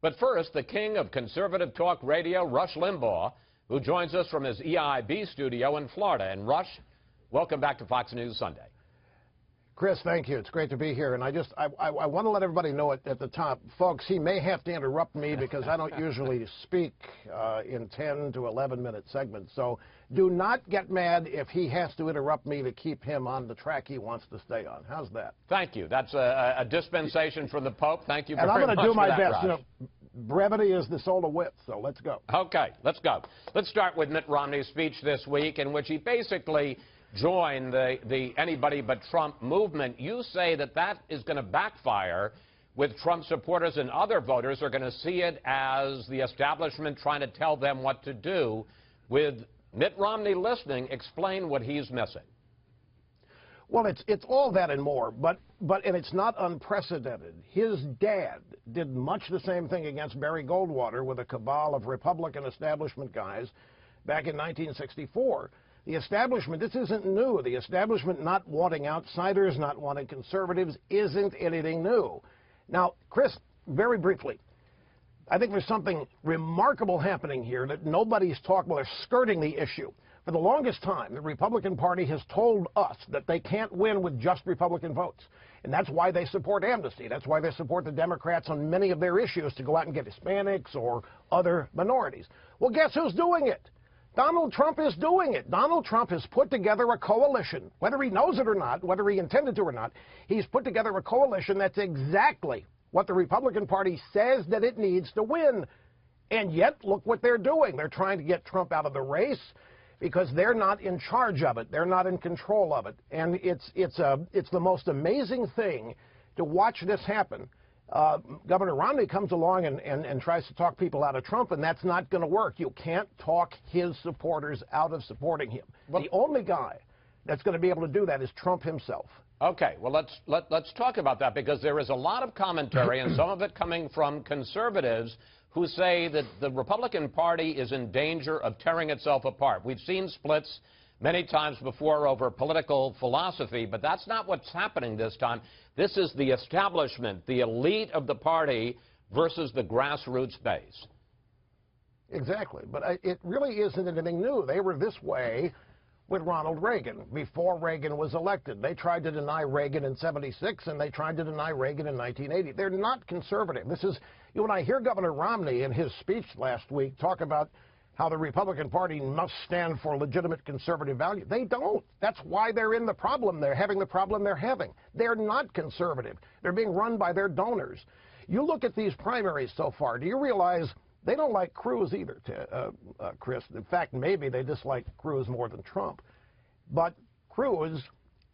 But first, the king of conservative talk radio, Rush Limbaugh, who joins us from his EIB studio in Florida. And Rush, welcome back to Fox News Sunday. Chris, thank you. It's great to be here. And I want to let everybody know at the top, folks, he may have to interrupt me because I don't usually speak in 10 to 11-minute segments. So do not get mad if he has to interrupt me to keep him on the track he wants to stay on. How's that? Thank you. That's a dispensation from the Pope. Thank you very much. And I'm going to do my best. Rush. You know, brevity is the soul of wit, so let's go. Okay, let's go. Let's start with Mitt Romney's speech this week, in which he basically joined the anybody but Trump movement. You say that that is going to backfire with Trump supporters, and other voters are going to see it as the establishment trying to tell them what to do. With Mitt Romney listening, explain what he's missing. Well, it's all that and more, but and it's not unprecedented. His dad did much the same thing against Barry Goldwater with a cabal of Republican establishment guys back in 1964. The establishment, this isn't new. The establishment not wanting outsiders, not wanting conservatives, isn't anything new. Now, Chris, very briefly, I think there's something remarkable happening here that nobody's talking about. They're skirting the issue. For the longest time, the Republican Party has told us that they can't win with just Republican votes. And that's why they support amnesty. That's why they support the Democrats on many of their issues to go out and get Hispanics or other minorities. Well, guess who's doing it? Donald Trump is doing it. Donald Trump has put together a coalition, whether he knows it or not, whether he intended to or not. He's put together a coalition that's exactly what the Republican Party says that it needs to win. And yet, look what they're doing. They're trying to get Trump out of the race because they're not in charge of it. They're not in control of it. And it's the most amazing thing to watch this happen. Governor Romney comes along and tries to talk people out of Trump, and that's not going to work. You can't talk his supporters out of supporting him. Well, the only guy that's going to be able to do that is Trump himself. Okay, well, let's talk about that, because there is a lot of commentary, and some of it coming from conservatives who say that the Republican Party is in danger of tearing itself apart. We've seen splits many times before over political philosophy, but that's not what's happening this time. This is the establishment, the elite of the party versus the grassroots base. Exactly, but it really isn't anything new. They were this way with Ronald Reagan before Reagan was elected. They tried to deny Reagan in '76, and they tried to deny Reagan in 1980. They're not conservative. This is, you know, when I hear Governor Romney in his speech last week talk about how the Republican Party must stand for legitimate conservative value. They don't. That's why they're in the problem. They're having the problem they're having. They're not conservative. They're being run by their donors. You look at these primaries so far, do you realize they don't like CRUZ either, Chris? In fact, maybe they dislike CRUZ more than Trump. But CRUZ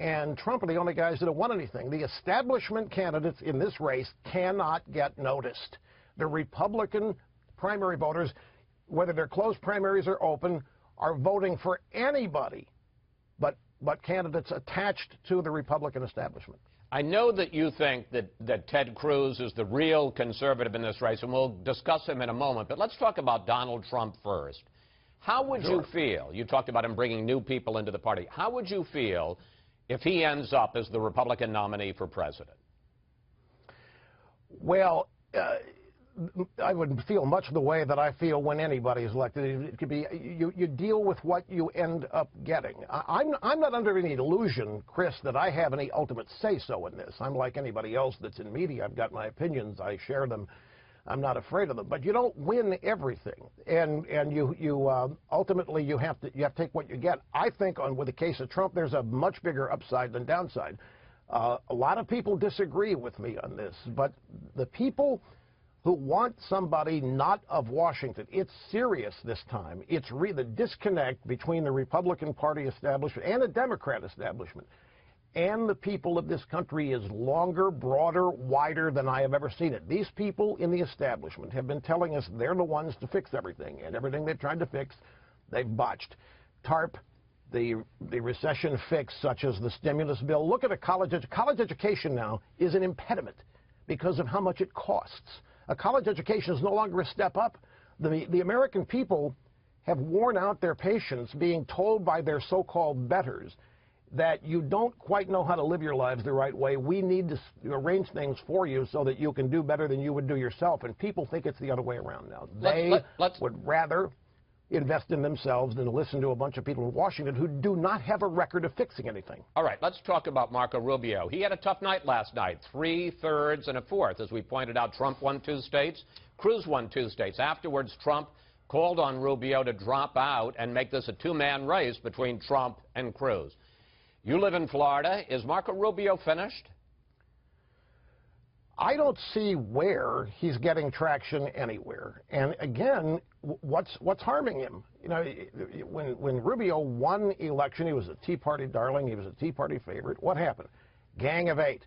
and Trump are the only guys that have won anything. The establishment candidates in this race cannot get noticed. The Republican primary voters, whether they're closed primaries or open, are voting for anybody but candidates attached to the Republican establishment. I know that you think that Ted Cruz is the real conservative in this race, and we'll discuss him in a moment, but let's talk about Donald Trump first. How would you feel, you talked about him bringing new people into the party, how would you feel if he ends up as the Republican nominee for president? Well, I would feel much the way that I feel when anybody is elected. It could be you deal with what you end up getting. I'm not under any illusion, Chris, that I have any ultimate say-so in this. I'm like anybody else that's in media. I've got my opinions. I share them. I'm not afraid of them. But you don't win everything, and you ultimately you have to take what you get. I think with the case of Trump, there's a much bigger upside than downside. A lot of people disagree with me on this, but the people who want somebody not of Washington, it's serious this time. It's the disconnect between the Republican Party establishment and the Democrat establishment and the people of this country is longer, broader, wider than I have ever seen it. These people in the establishment have been telling us they're the ones to fix everything, and everything they've tried to fix, they've botched. TARP, the recession fix, such as the stimulus bill. Look at a college education now is an impediment because of how much it costs. A college education is no longer a step up. The American people have worn out their patience being told by their so-called betters that you don't quite know how to live your lives the right way. We need to arrange things for you so that you can do better than you would do yourself. And people think it's the other way around now. They would rather invest in themselves than to listen to a bunch of people in Washington who do not have a record of fixing anything. All right, let's talk about Marco Rubio. He had a tough night last night, 3/3 and a 4th. As we pointed out, Trump won 2 states, Cruz won 2 states. Afterwards, Trump called on Rubio to drop out and make this a 2-man race between Trump and Cruz. You live in Florida. Is Marco Rubio finished? I don't see where he's getting traction anywhere. And again, what's harming him? You know, when Rubio won election, he was a Tea Party darling. He was a Tea Party favorite. What happened? Gang of 8.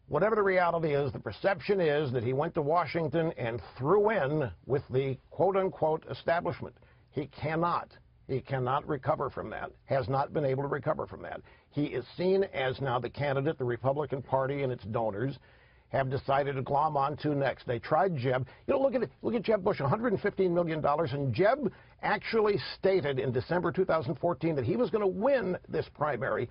Whatever the reality is, the perception is that he went to Washington and threw in with the quote-unquote establishment. He cannot recover from that, has not been able to recover from that. He is seen as now the candidate the Republican Party and its donors have decided to glom onto next. They tried Jeb. You know, look at Jeb Bush, $115 million, and Jeb actually stated in December 2014 that he was going to win this primary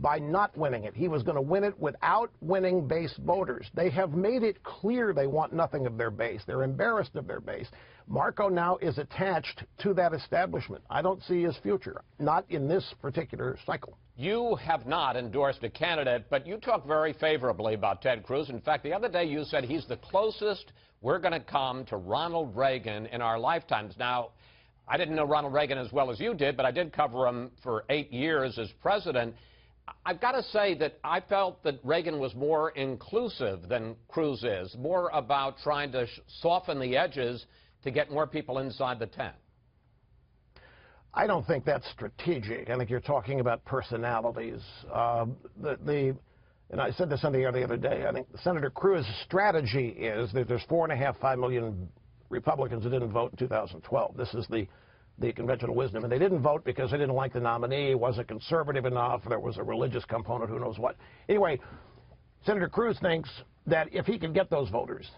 by not winning it. He was going to win it without winning base voters. They have made it clear they want nothing of their base. They're embarrassed of their base. Marco now is attached to that establishment. I don't see his future, not in this particular cycle. You have not endorsed a candidate, but you talk very favorably about Ted Cruz. In fact, the other day you said he's the closest we're going to come to Ronald Reagan in our lifetimes. Now, I didn't know Ronald Reagan as well as you did, but I did cover him for 8 years as president. I've got to say that I felt that Reagan was more inclusive than Cruz is, more about trying to soften the edges to get more people inside the tent. I don't think that's strategic. I think you're talking about personalities. And I said this on the air the other day, I think Senator Cruz's strategy is that there's 5 million Republicans who didn't vote in 2012. This is the conventional wisdom. And they didn't vote because they didn't like the nominee, wasn't conservative enough, there was a religious component, who knows what. Anyway, Senator Cruz thinks that if he can get those voters,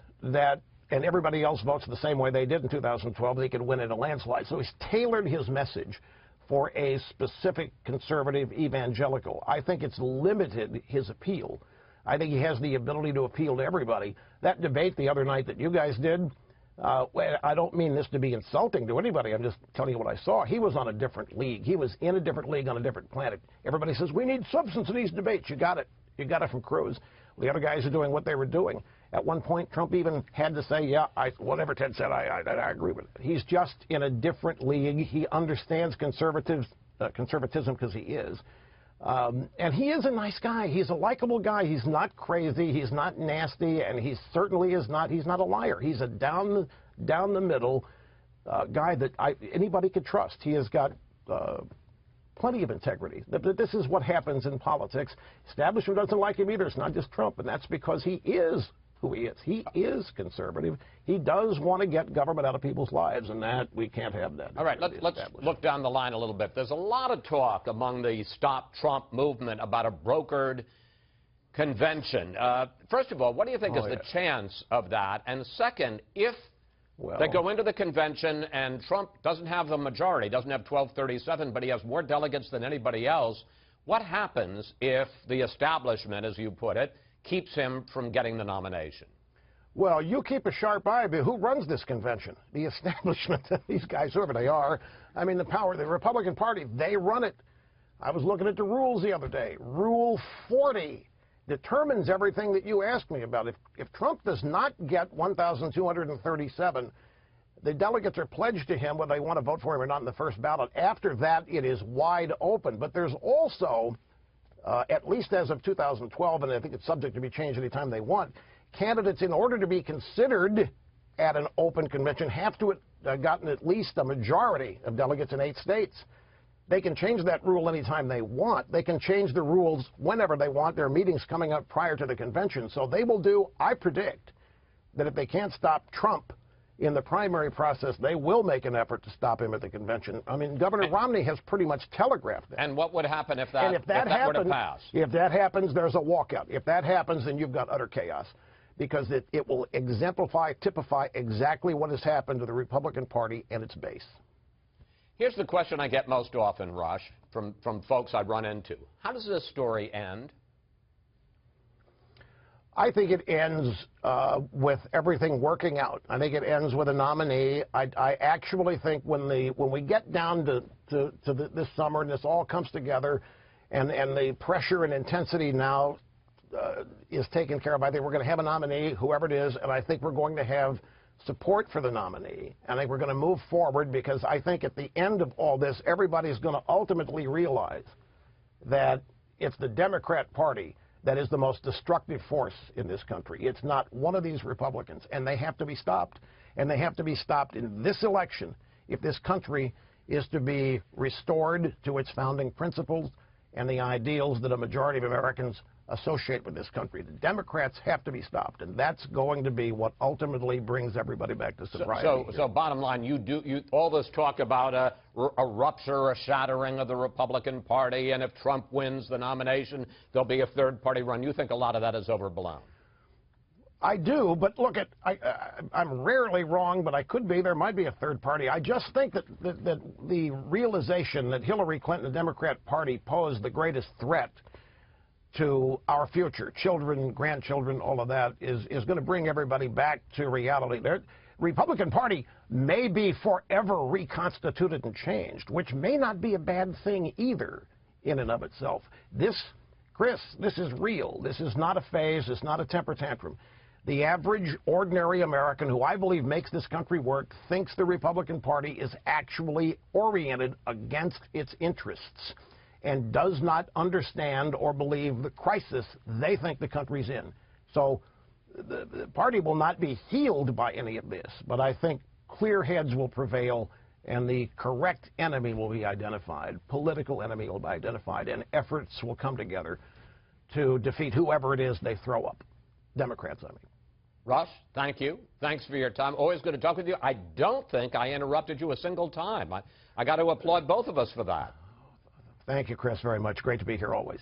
and everybody else votes the same way they did in 2012, they could win in a landslide. So he's tailored his message for a specific conservative evangelical. I think it's limited his appeal. I think he has the ability to appeal to everybody. That debate the other night that you guys did, I don't mean this to be insulting to anybody. I'm just telling you what I saw. He was on a different league. He was in a different league on a different planet. Everybody says, we need substance in these debates. You got it. You got it from Cruz. The other guys are doing what they were doing. At one point, Trump even had to say, yeah, whatever Ted said, I agree with it. He's just in a different league. He understands conservatism because he is. And he is a nice guy. He's a likable guy. He's not crazy. He's not nasty. And he certainly is not, he's not a liar. He's a down the middle guy that anybody could trust. He has got plenty of integrity. This is what happens in politics. Establishment doesn't like him either. It's not just Trump, and that's because he is who he is. He is conservative. He does want to get government out of people's lives, and that we can't have that. All right, let's look down the line a little bit. There's a lot of talk among the Stop Trump movement about a brokered convention. First of all, what do you think is the chance of that? And second, if they go into the convention and Trump doesn't have the majority, doesn't have 1237, but he has more delegates than anybody else, what happens if the establishment, as you put it, keeps him from getting the nomination? Well, you keep a sharp eye, but who runs this convention? The establishment, these guys, whoever they are. I mean, the Republican Party, they run it. I was looking at the rules the other day. Rule 40 determines everything that you asked me about. If Trump does not get 1,237, the delegates are pledged to him whether they want to vote for him or not in the first ballot. After that, it is wide open. But there's also, at least as of 2012, and I think it's subject to be changed anytime they want, candidates, in order to be considered at an open convention, have to have gotten at least a majority of delegates in 8 states. They can change that rule anytime they want. They can change the rules whenever they want. There are meetings coming up prior to the convention. So they will do, I predict, that if they can't stop Trump in the primary process, they will make an effort to stop him at the convention. I mean, Governor Romney has pretty much telegraphed that. And what would happen if that were to pass? If that happens, there's a walkout. If that happens, then you've got utter chaos, because it will exemplify, typify exactly what has happened to the Republican Party and its base. Here's the question I get most often, Rush, from folks I run into. How does this story end? I think it ends with everything working out. I think it ends with a nominee. I actually think when we get down to this summer and this all comes together, and the pressure and intensity now is taken care of, I think we're going to have a nominee, whoever it is, and I think we're going to have support for the nominee. And I think we're going to move forward, because I think at the end of all this, everybody's going to ultimately realize that it's the Democrat Party that is the most destructive force in this country. It's not one of these Republicans, and they have to be stopped. And they have to be stopped in this election if this country is to be restored to its founding principles and the ideals that a majority of Americans associate with this country. The Democrats have to be stopped, and that's going to be what ultimately brings everybody back to sobriety. So bottom line, all this talk about a rupture, a shattering of the Republican Party, and if Trump wins the nomination, there'll be a third-party run. You think a lot of that is overblown? I do, but look, I'm rarely wrong, but I could be. There might be a third party. I just think that the realization that Hillary Clinton, the Democrat Party, posed the greatest threat to our future, children, grandchildren, all of that, is going to bring everybody back to reality. The Republican Party may be forever reconstituted and changed, which may not be a bad thing either in and of itself. Chris, this is real. This is not a phase. It's not a temper tantrum. The average, ordinary American, who I believe makes this country work, thinks the Republican Party is actually oriented against its interests and does not understand or believe the crisis they think the country's in. So the party will not be healed by any of this, but I think clear heads will prevail and the correct enemy will be identified, political enemy will be identified, and efforts will come together to defeat whoever it is they throw up. Democrats, I mean. Rush, thank you. Thanks for your time. Always good to talk with you. I don't think I interrupted you a single time. I got to applaud both of us for that. Thank you, Chris, very much. Great to be here always.